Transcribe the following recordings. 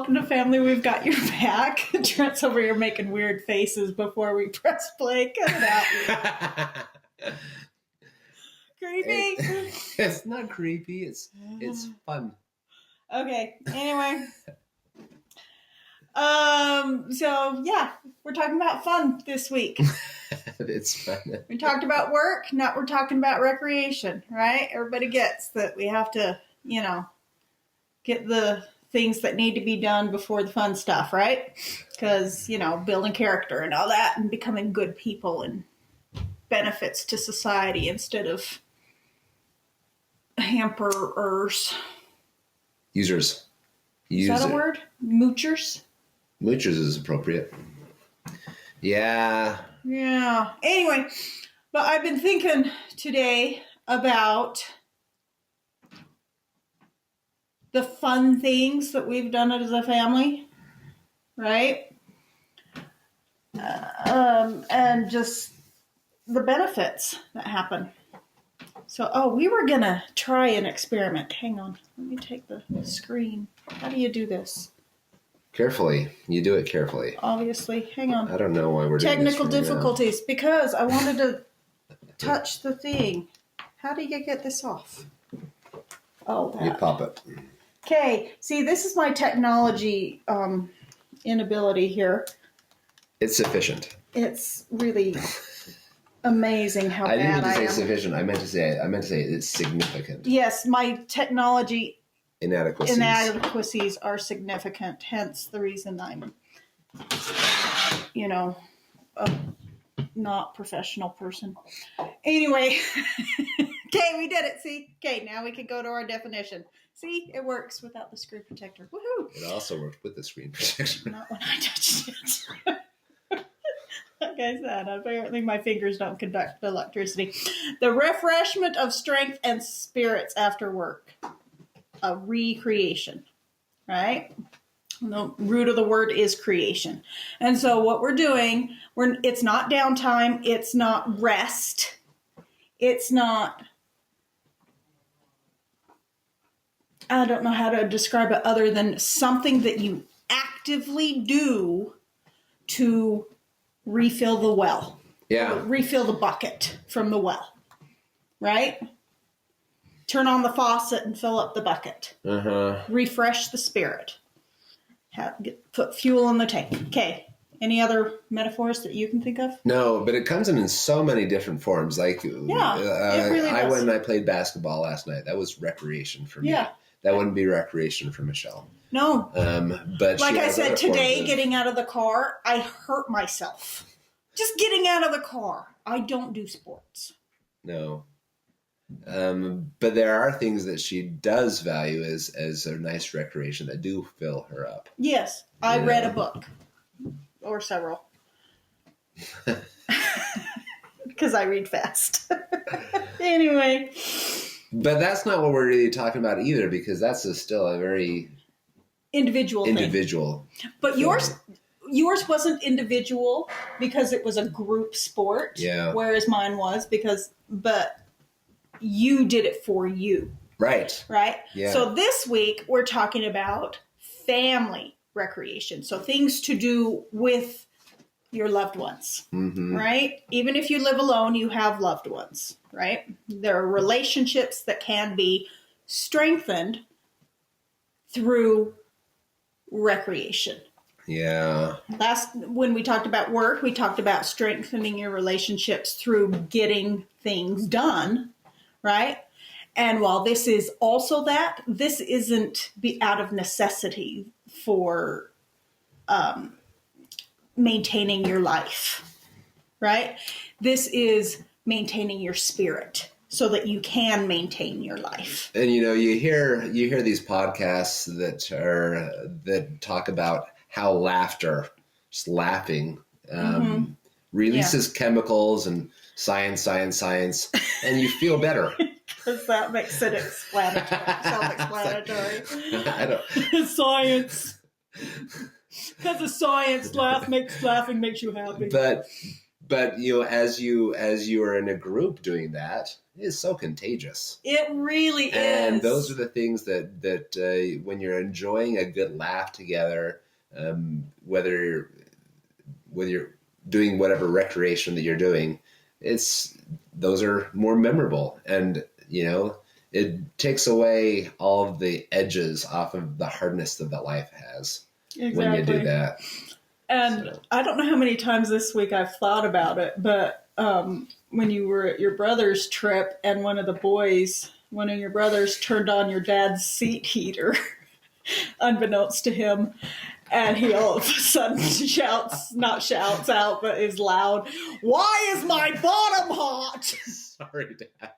welcome to Family. We've got your back. Trent's over here making weird faces before we press play. Cut it out. Creepy. It's not creepy. It's fun. Okay. Anyway. So yeah, we're talking about fun this week. It's fun. We talked about work. Now we're talking about recreation, right? Everybody gets that we have to, get the things that need to be done before the fun stuff, right? Because, building character and all that and becoming good people and benefits to society instead of hamperers. Users. Is that a word? Moochers? Moochers is appropriate. Yeah. Yeah. Anyway, but I've been thinking today about the fun things that we've done as a family, right? And just the benefits that happen. So, we were going to try an experiment. Hang on. Let me take the screen. How do you do this? Carefully. You do it carefully. Obviously. Hang on. I don't know why we're doing this Technical right difficulties. Now. Because I wanted to touch the thing. How do you get this off? Oh, that. You pop it. Okay. See, this is my technology inability here. It's sufficient. It's really amazing how I bad I am. didn't mean to say sufficient. I meant to say it's significant. Yes, my technology inadequacies are significant. Hence the reason I'm, a not professional person. Anyway, okay, we did it. See? Okay, now we can go to our definition. See? It works without the screen protector. Woohoo! It also worked with the screen protector. Not when I touched it. Like I said, apparently my fingers don't conduct electricity. The refreshment of strength and spirits after work. A recreation, right? The root of the word is creation. And so what we're doing, it's not downtime. It's not rest. It's not, I don't know how to describe it other than something that you actively do to refill the well. Yeah. Refill the bucket from the well, right? Turn on the faucet and fill up the bucket. Uh-huh. Refresh the spirit. Put fuel in the tank. Okay. Any other metaphors that you can think of? No, but it comes in so many different forms. Like, it really does. I went and I played basketball last night. That was recreation for me. Yeah. That wouldn't be recreation for Michelle. No. But like I said, today, getting out of the car, I hurt myself. Just getting out of the car. I don't do sports. No. But there are things that she does value as a nice recreation that do fill her up. Yes. I read a book. Or several. Because I read fast. Anyway. But that's not what we're really talking about either, because that's still a very individual thing. But yours wasn't individual because it was a group sport. Yeah. Whereas mine was but you did it for you. Right. Right? Yeah. So this week we're talking about family recreation. So things to do with your loved ones, right? Even if you live alone, you have loved ones, right? There are relationships that can be strengthened through recreation. Yeah. When we talked about work, we talked about strengthening your relationships through getting things done, right? And while this is also that, this isn't out of necessity for maintaining your life, right? This is maintaining your spirit so that you can maintain your life. And you hear these podcasts that talk about how laughter, just laughing, releases chemicals and science, and you feel better. Because that makes it self-explanatory. I don't. Science. Because of science, laughing makes you happy. But But as you are in a group doing that, it's so contagious. It really is. And those are the things that when you're enjoying a good laugh together, whether you're doing whatever recreation that you're doing, those are more memorable, and it takes away all of the edges off of the hardness that life has when you do that. And I don't know how many times this week I've thought about it, but when you were at your brother's trip and one of your brothers turned on your dad's seat heater, unbeknownst to him, and he all of a sudden not shouts out, but is loud, "Why is my bottom hot?" Sorry, Dad.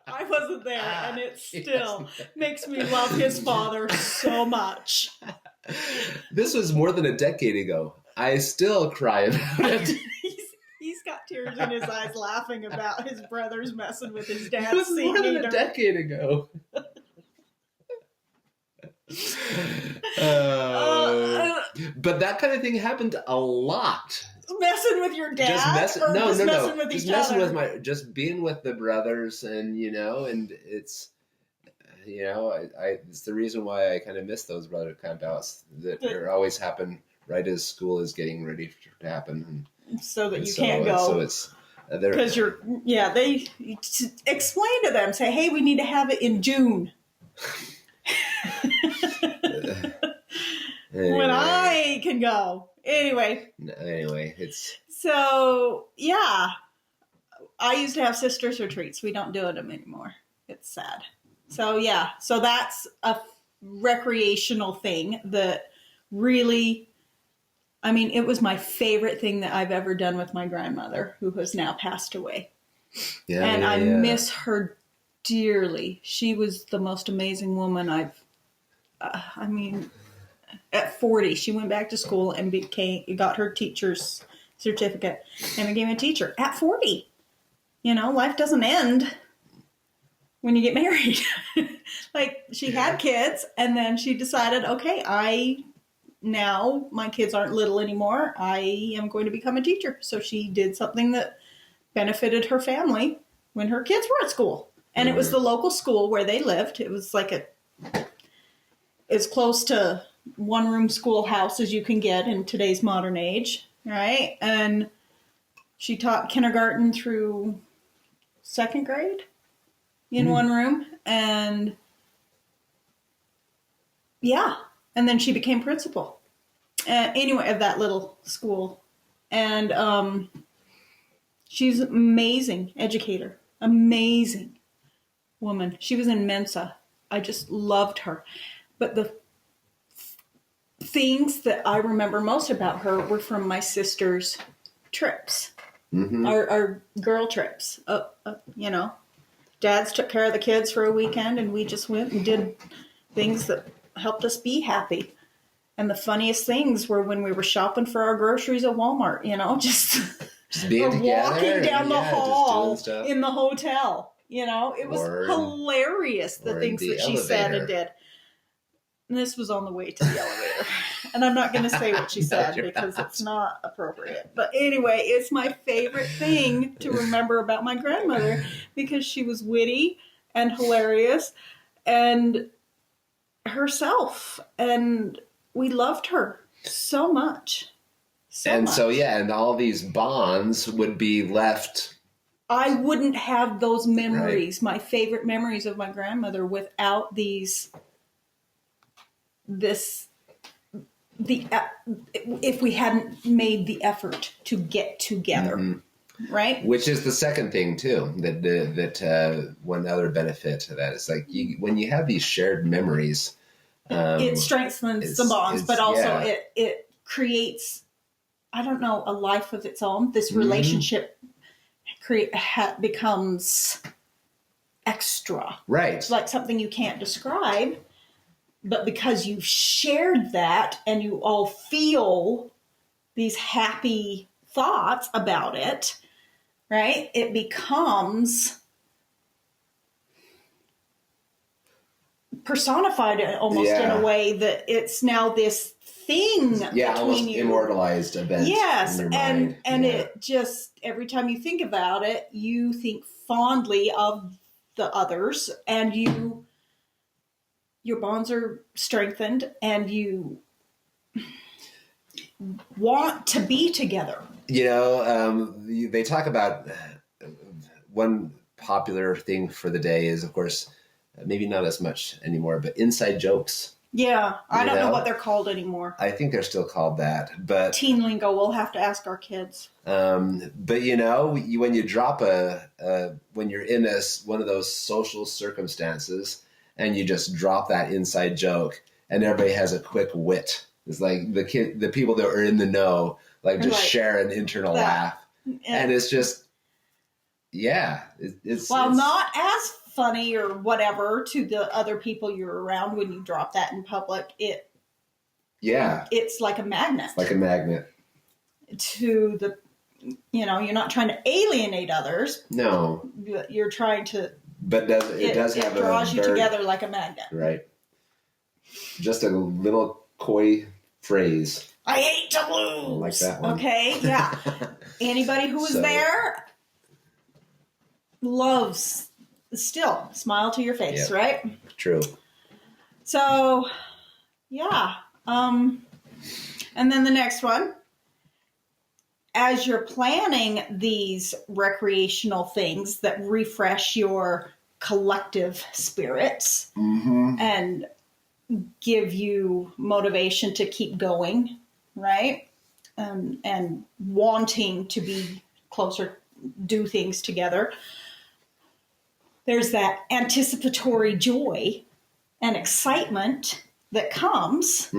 I wasn't there, and it still makes me love his father so much. This was more than a decade ago. I still cry about it. He's got tears in his eyes laughing about his brothers messing with his dad's It was seat more than heater. a decade ago. But that kind of thing happened a lot. Messing with your dad? Just messing with each other? Just being with the brothers, and and it's it's the reason why I kind of miss those brother campouts that always happen right as school is getting ready to happen, so that you can't go. So it's because they explain to them, say, hey, we need to have it in June. When I can go. Anyway, it's... So, yeah. I used to have sisters retreats. We don't do them anymore. It's sad. So, yeah. So that's a recreational thing that really, it was my favorite thing that I've ever done with my grandmother, who has now passed away. I miss her dearly. She was the most amazing woman at 40, she went back to school and got her teacher's certificate and became a teacher at 40. Life doesn't end when you get married. She had kids, and then she decided, okay, now my kids aren't little anymore. I am going to become a teacher. So she did something that benefited her family when her kids were at school. And it was the local school where they lived. It was as close to one-room schoolhouse as you can get in today's modern age, right? And she taught kindergarten through second grade in one room. And and then she became principal of that little school. And she's an amazing educator, amazing woman. She was in Mensa. I just loved her. But the things that I remember most about her were from my sister's trips, our girl trips. Dads took care of the kids for a weekend, and we just went and did things that helped us be happy. And the funniest things were when we were shopping for our groceries at Walmart, just being together, walking down the hall in the hotel. It was hilarious, the things that she said and did. And this was on the way to the elevator. And I'm not going to say what she said because it's not appropriate. But anyway, it's my favorite thing to remember about my grandmother because she was witty and hilarious and herself. And we loved her so much. And all these bonds would be left. I wouldn't have those memories, my favorite memories of my grandmother, without if we hadn't made the effort to get together, right? Which is the second thing too. That one other benefit to that is when you have these shared memories, it strengthens the bonds, but also it creates, a life of its own. This relationship becomes extra, right? It's like something you can't describe. But because you've shared that and you all feel these happy thoughts about it, right? It becomes personified almost in a way that it's now this thing almost between you. Immortalized event. Yes, in your and mind. it just, every time you think about it, you think fondly of the others, and your bonds are strengthened, and you want to be together. They talk about one popular thing for the day is, of course, maybe not as much anymore, but inside jokes. Yeah, I don't know what they're called anymore. I think they're still called that, but teen lingo. We'll have to ask our kids. But when you drop when you're in one of those social circumstances, and you just drop that inside joke, and everybody has a quick wit. It's like the people that are in the know, like just share an internal laugh, and it's just, it's not as funny or whatever to the other people you're around when you drop that in public. It's like a magnet. Like a magnet to the, you're not trying to alienate others. No, you're trying to. But it draws you together like a magnet, right? Just a little coy phrase. I hate to lose. I like that one. Okay, yeah. Anybody who was there loves still smile to your face, right? True. So, yeah. And then the next one. As you're planning these recreational things that refresh your collective spirits and give you motivation to keep going, right? And wanting to be closer, do things together. There's that anticipatory joy and excitement that comes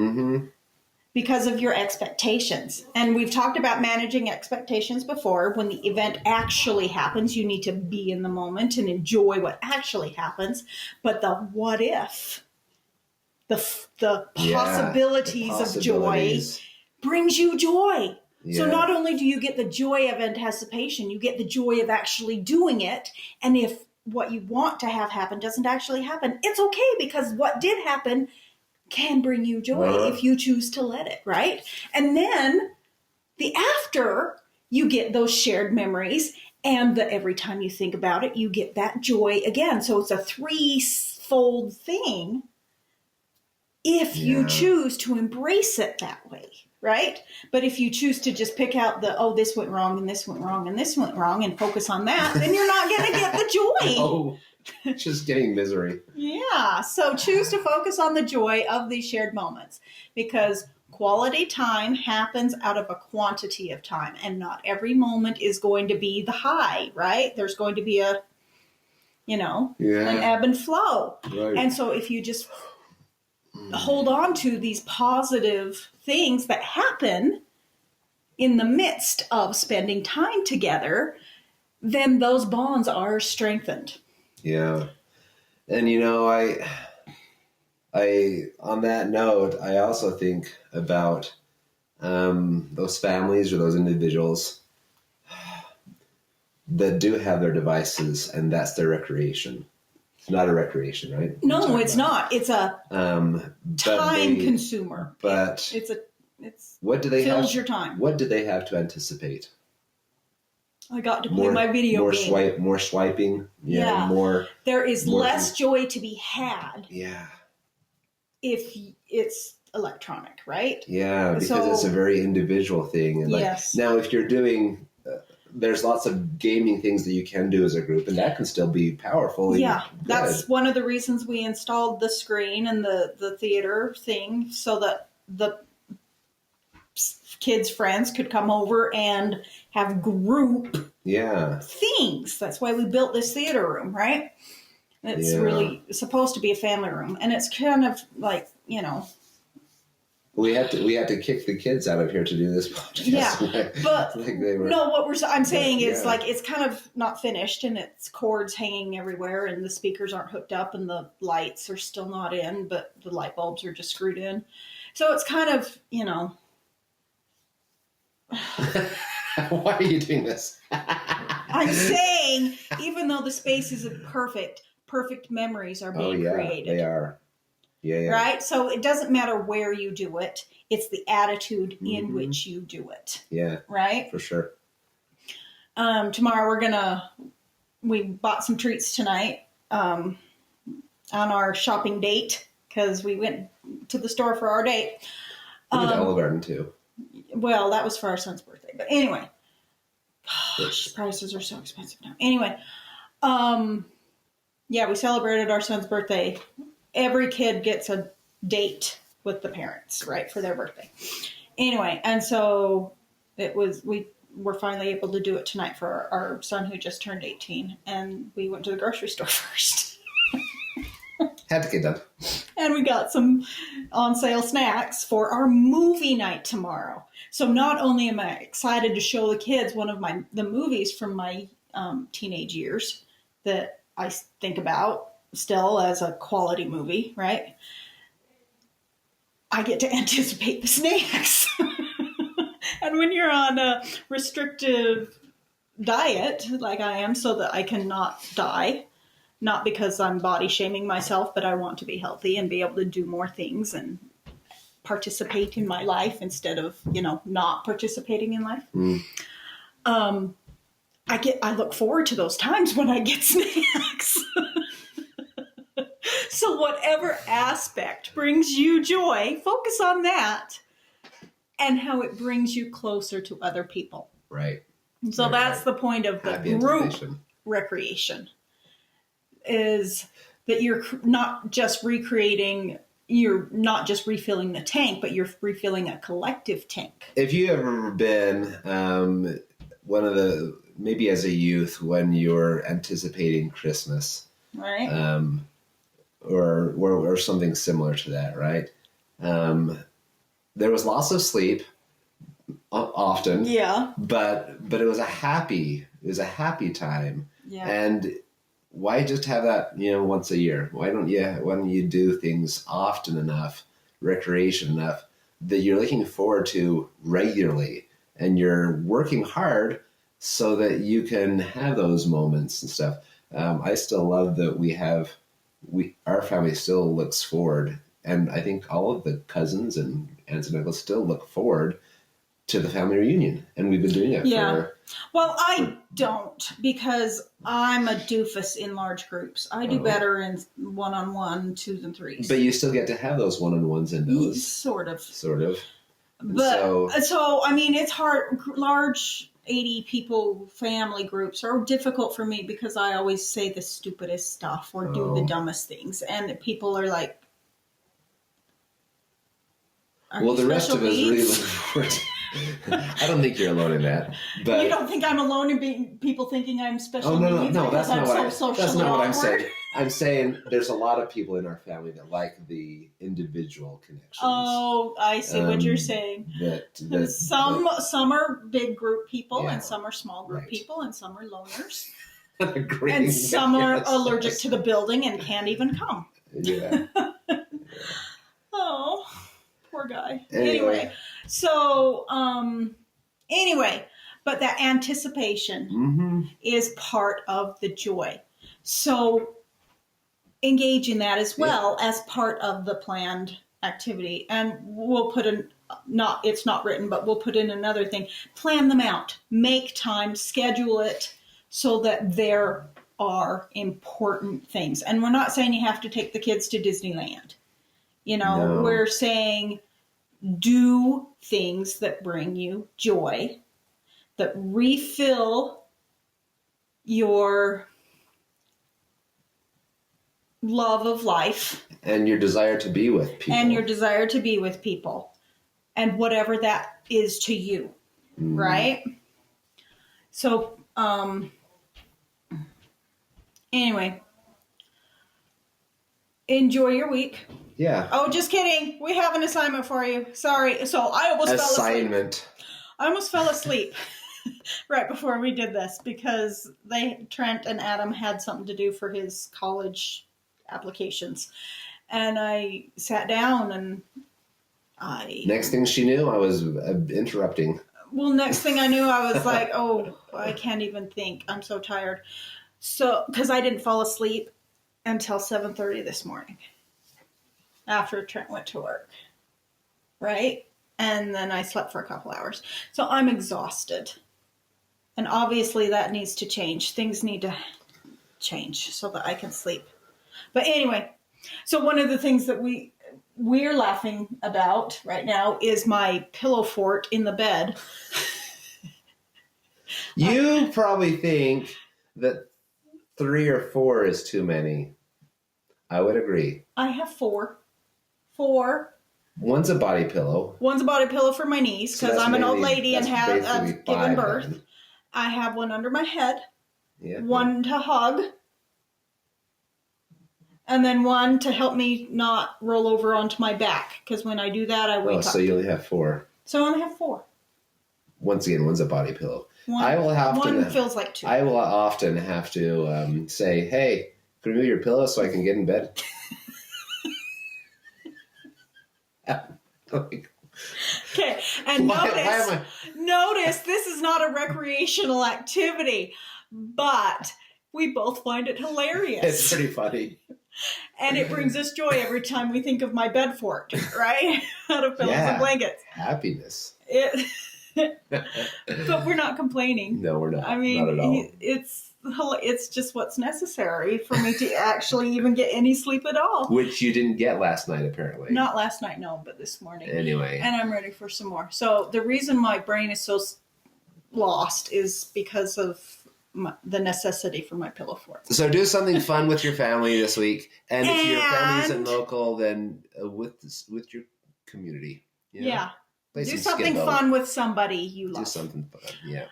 because of your expectations. And we've talked about managing expectations before. When the event actually happens, you need to be in the moment and enjoy what actually happens. But the what if, the possibilities of joy brings you joy. Yeah. So not only do you get the joy of anticipation, you get the joy of actually doing it. And if what you want to have happen doesn't actually happen, it's okay, because what did happen can bring you joy if you choose to let it, right? And then the after, you get those shared memories, and every time you think about it, you get that joy again. So it's a threefold thing if you choose to embrace it that way, right? But if you choose to just pick out this went wrong, and this went wrong, and this went wrong, and focus on that, then you're not going to get the joy. Just getting misery. Yeah. So choose to focus on the joy of these shared moments, because quality time happens out of a quantity of time, and not every moment is going to be the high, right? There's going to be an ebb and flow. Right. And so if you just hold on to these positive things that happen in the midst of spending time together, then those bonds are strengthened. Yeah. And I on that note, I also think about those families or those individuals that do have their devices, and that's their recreation. It's not a recreation, right? No, it's not. It's a time consumer. But what do they fills your time? What do they have to anticipate? I got to play my video game. More swiping. More. There is less joy to be had. Yeah. If it's electronic, right? Yeah, because it's a very individual thing. And now, if you're doing, there's lots of gaming things that you can do as a group, and that can still be powerful. Yeah, that's one of the reasons we installed the screen and the theater thing, so that the kids' friends could come over and have group things. That's why we built this theater room, right? It's really supposed to be a family room, and it's kind of like, we had to kick the kids out of here to do this podcast. Yeah, but I'm saying is like it's kind of not finished, and it's cords hanging everywhere, and the speakers aren't hooked up, and the lights are still not in, but the light bulbs are just screwed in. So it's kind of, Why are you doing this? I'm saying, even though the space isn't perfect memories are being created. They are. Yeah. Right? So it doesn't matter where you do it. It's the attitude in Mhm. which you do it. Yeah. Right? For sure. Tomorrow we bought some treats tonight on our shopping date because we went to the store for our date. We did Olive Garden too. Well, that was for our son's birthday. But anyway, gosh, prices are so expensive now. Anyway, we celebrated our son's birthday. Every kid gets a date with the parents, right, for their birthday. Anyway, and so we were finally able to do it tonight for our son who just turned 18, and we went to the grocery store first. Had to get done. And we got some on sale snacks for our movie night tomorrow. So not only am I excited to show the kids one of the movies from my teenage years that I think about still as a quality movie, right? I get to anticipate the snacks. And when you're on a restrictive diet, like I am, so that I cannot die, not because I'm body shaming myself, but I want to be healthy and be able to do more things and participate in my life instead of, not participating in life. I look forward to those times when I get snacks. So whatever aspect brings you joy, focus on that and how it brings you closer to other people. Right. So that's the point of the group recreation, is that you're not just recreating, you're not just refilling the tank, but you're refilling a collective tank. If you ever been maybe as a youth when you're anticipating Christmas, right? Or something similar to that, right? There was lots of sleep often. Yeah. But it was a happy time. Yeah. And why just have that, once a year? Why don't you do things often enough, recreation enough, that you're looking forward to regularly and you're working hard so that you can have those moments and stuff. I still love that our family still looks forward, and I think all of the cousins and aunts and uncles still look forward to the family reunion, and we've been doing it Well, I don't, because I'm a doofus in large groups. I do better in one-on-one, 2s and 3s. But you still get to have those one-on-ones and those. Sort of. But so I mean, it's hard. Large 80 people family groups are difficult for me because I always say the stupidest stuff or do the dumbest things, and people are like, the rest of us really look forward to. I don't think you're alone in that. But you don't think I'm alone in people thinking I'm special needs? No, that's not what I'm saying. awkward? I'm saying there's a lot of people in our family that like the individual connections. Oh, I see what you're saying. Some are big group people, and some are small group people, and some are loners. And some are allergic to the building and can't even come. Yeah. Oh, poor guy. Anyway, so, but that anticipation is part of the joy. So engage in that as well as part of the planned activity. And we'll put it's not written, but we'll put in another thing. Plan them out. Make time, schedule it so that there are important things. And we're not saying you have to take the kids to Disneyland. No. We're saying do things that bring you joy, that refill your love of life. And your desire to be with people. And whatever that is to you. Right? So, anyway, enjoy your week. Yeah. Oh, just kidding. We have an assignment for you. Sorry. So I almost fell asleep right before we did this because Trent and Adam had something to do for his college applications. And I sat down and Next thing she knew, I was interrupting. Well, next thing I knew, I was like, oh, I can't even think. I'm so tired. So, because I didn't fall asleep until 7:30 this morning. after Trent went to work. Right? And then I slept for a couple hours. So I'm exhausted. And obviously that needs to change. Things need to change so that I can sleep. But anyway, so one of the things that we're laughing about right now is my pillow fort in the bed. You probably think that 3 or 4 is too many. I would agree. I have 4. 4. One's a body pillow. One's a body pillow for my knees because I'm an old lady and I've given birth. Then. I have one under my head. Yeah. One to hug. And then one to help me not roll over onto my back. Because when I do that, I wake up. So you only have 4. So I only have 4. Once again, one's a body pillow. One feels like 2. I will often have to say, hey, can you move your pillow so I can get in bed? Okay, and notice this is not a recreational activity, but we both find it hilarious. It's pretty funny. And it brings us joy every time we think of my bed fort, right? Out of pillows and blankets. Happiness. But we're not complaining. No, we're not. I mean, not at all. It's just what's necessary for me to actually even get any sleep at all. Which you didn't get last night, apparently. Not last night, no, but this morning. Anyway. And I'm ready for some more. So the reason my brain is so lost is because of the necessity for my pillow fort. So do something fun with your family this week. And if your family isn't local, then with your community. You know? Yeah. Do something fun with somebody you love. Do something fun, yeah.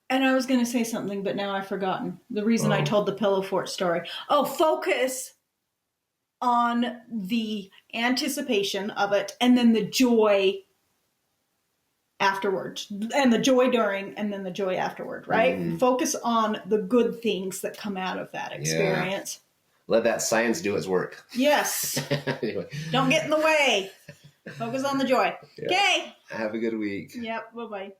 And I was going to say something, but now I've forgotten. The reason I told the pillow fort story. Oh, focus on the anticipation of it and then the joy afterwards. And the joy during and then the joy afterward, right? Mm-hmm. Focus on the good things that come out of that experience. Yeah. Let that science do its work. Yes. Anyway. Don't get in the way. Focus on the joy. Okay. Have a good week. Yep. Bye-bye.